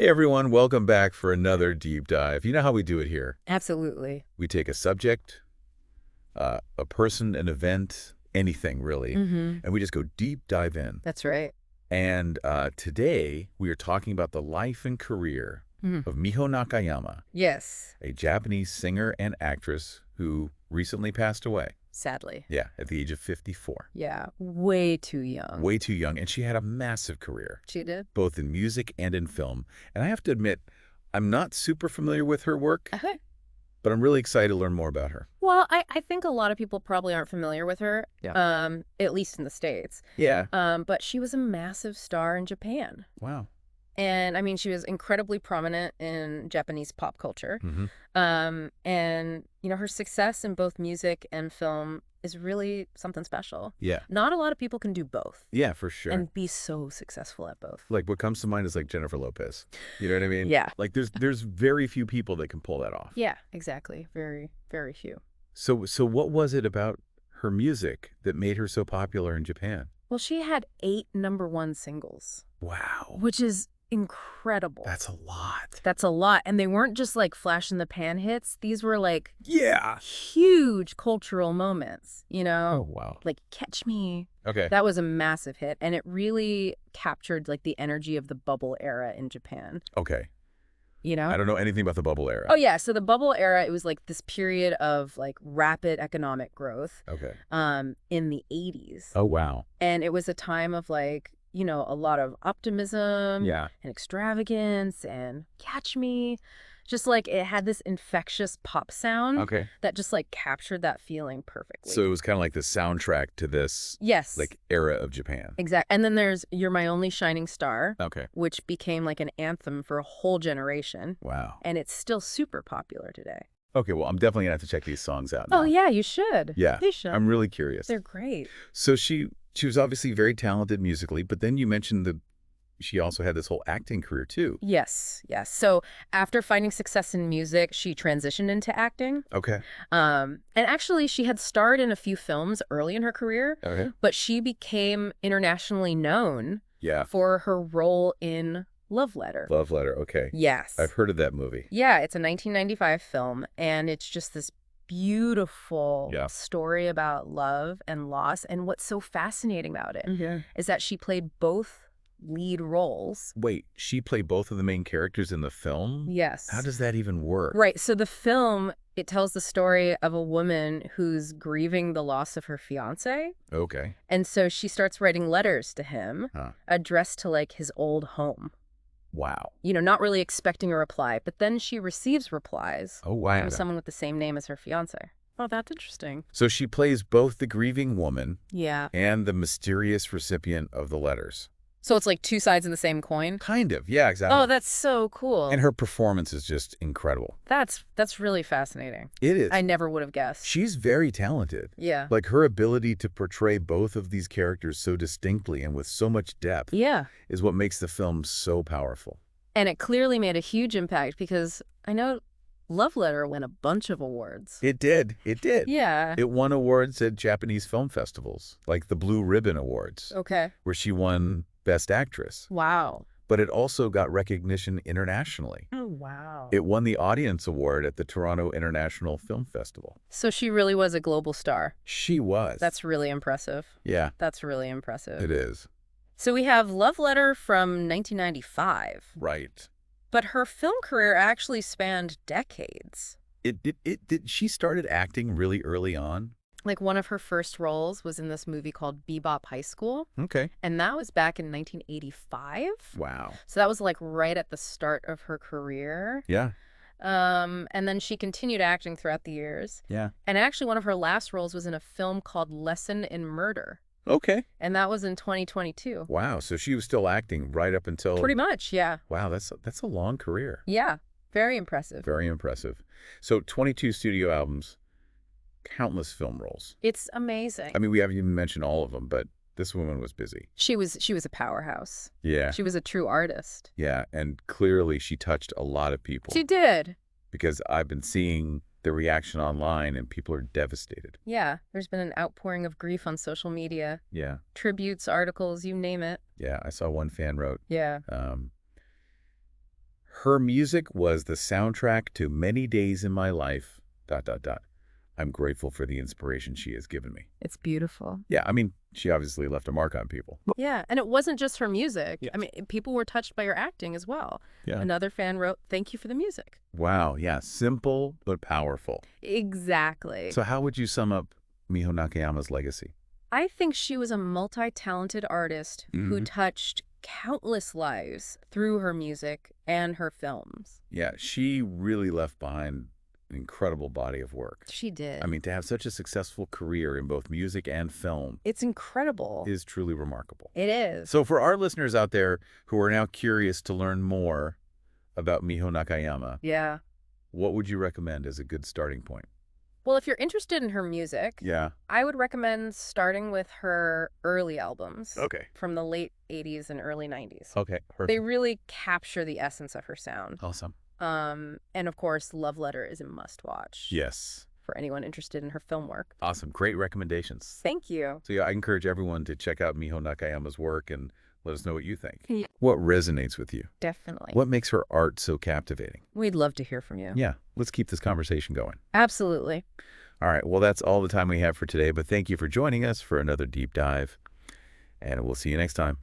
Hey everyone, welcome back for another deep dive. You know how we do it here. Absolutely. We take a subject, a person, an event, anything really, and we just go deep dive in. That's right. And today we are talking about the life and career of Miho Nakayama, Yes, a Japanese singer and actress who recently passed away. sadly. Yeah, at the age of 54. Yeah, way too young. Way too young, and she had a massive career, She did? both in music and in film. And I have to admit, I'm not super familiar with her work, Okay. but I'm really excited to learn more about her. Well, I think a lot of people probably aren't familiar with her, Yeah. at least in the States. Yeah. But she was a massive star in Japan. Wow. And I mean, she was incredibly prominent in Japanese pop culture. Mm-hmm. And, her success in both music and film is really something special. Yeah. Not a lot of people can do both Yeah, for sure. and be so successful at both. Like what comes to mind is like Jennifer Lopez. You know what I mean? Yeah. Like there's very few people that can pull that off. Yeah, exactly. Very, very few. So what was it about her music that made her so popular in Japan? Well, she had 8 #1 singles, Wow. which is incredible. That's a lot. That's a lot. And they weren't just like flash in the pan hits. These were like Yeah. huge cultural moments, Oh, wow. like Catch Me. Okay. That was a massive hit. And it really captured like the energy of the bubble era in Japan, Okay. I don't know anything about the bubble era. Oh, yeah. So the bubble era, it was like this period of like rapid economic growth Okay. in the 80s. Oh, wow. And it was a time of like, a lot of optimism Yeah. and extravagance and Catch Me. Just like it had this infectious pop sound Okay. that just like captured that feeling perfectly. So it was kind of like the soundtrack to this Yes. like era of Japan. Exactly. And then there's You're My Only Shining Star, Okay. which became like an anthem for a whole generation. Wow. And it's still super popular today. Okay, well, I'm definitely gonna have to check these songs out now. Oh, yeah, you should. Yeah. You should. I'm really curious. They're great. So she was obviously very talented musically, but then you mentioned she also had this whole acting career too. Yes, yes. So after finding success in music, she transitioned into acting. Okay. And actually, she had starred in a few films early in her career, Okay. but she became internationally known Yeah. for her role in Love Letter. Love Letter. Okay. Yes. I've heard of that movie. Yeah, it's a 1995 film, and it's just this beautiful Yeah. story about love and loss. And what's so fascinating about it Yeah. is that she played both lead roles. Wait, she played both of the main characters in the film? Yes. How does that even work? Right. So the film, it tells the story of a woman who's grieving the loss of her fiance. Okay. And so she starts writing letters to him Huh. addressed to like his old home. Wow. Not really expecting a reply, but then she receives replies Oh, wow. from someone with the same name as her fiance. Oh, that's interesting. So she plays both the grieving woman Yeah. and the mysterious recipient of the letters. So it's like two sides of the same coin? Kind of. Yeah, exactly. Oh, that's so cool. And her performance is just incredible. That's really fascinating. It is. I never would have guessed. She's very talented. Yeah. Like her ability to portray both of these characters so distinctly and with so much depth Yeah. is what makes the film so powerful. And it clearly made a huge impact because I know Love Letter won a bunch of awards. It did. It did. Yeah. It won awards at Japanese film festivals, like the Blue Ribbon Awards, Okay. where she won Best Actress. Wow. But it also got recognition internationally. Oh, wow. It won the Audience Award at the Toronto International Film Festival. So she really was a global star. She was. That's really impressive. Yeah, That's really impressive. it is. So we have Love Letter from 1995, Right. but her film career actually spanned decades. She started acting really early on. Like one of her first roles was in this movie called Bebop High School, Okay. and that was back in 1985. Wow. So that was like right at the start of her career. Yeah. And then she continued acting throughout the years. Yeah. And actually one of her last roles was in a film called Lesson in Murder, Okay. and that was in 2022. Wow. So she was still acting right up until. Pretty much, yeah. Wow. That's a long career. Yeah, very impressive. Very impressive. So 22 studio albums, countless film roles. It's amazing. I mean, we haven't even mentioned all of them, but this woman was busy. She was a powerhouse. Yeah. She was a true artist. Yeah. And clearly she touched a lot of people. She did. Because I've been seeing the reaction online and people are devastated. Yeah, there's been an outpouring of grief on social media. Yeah. Tributes, articles, you name it. Yeah. I saw one fan wrote, Yeah. Her music was the soundtrack to many days in my life, ... I'm grateful for the inspiration she has given me. It's beautiful. Yeah, I mean, she obviously left a mark on people. Yeah, and it wasn't just her music. Yeah. I mean, people were touched by your acting as well. Yeah. Another fan wrote, "Thank you for the music." Wow, yeah, simple but powerful. Exactly. So how would you sum up Miho Nakayama's legacy? I think she was a multi-talented artist who Mhm. touched countless lives through her music and her films. Yeah, she really left behind an incredible body of work. She did. I mean, to have such a successful career in both music and film It's incredible. is truly remarkable. It is. So for our listeners out there who are now curious to learn more about Miho Nakayama, Yeah. what would you recommend as a good starting point? Well, if you're interested in her music, Yeah. I would recommend starting with her early albums Okay. from the late 80s and early 90s. Okay. Perfect. They really capture the essence of her sound. Awesome. And of course, Love Letter is a must-watch. Yes. For anyone interested in her film work. Awesome. Great recommendations. Thank you. So yeah, I encourage everyone to check out Miho Nakayama's work and let us know what you think. Yeah. What resonates with you? Definitely. What makes her art so captivating? We'd love to hear from you. Yeah, let's keep this conversation going. Absolutely. All right, well, that's all the time we have for today, but thank you for joining us for another deep dive, and we'll see you next time.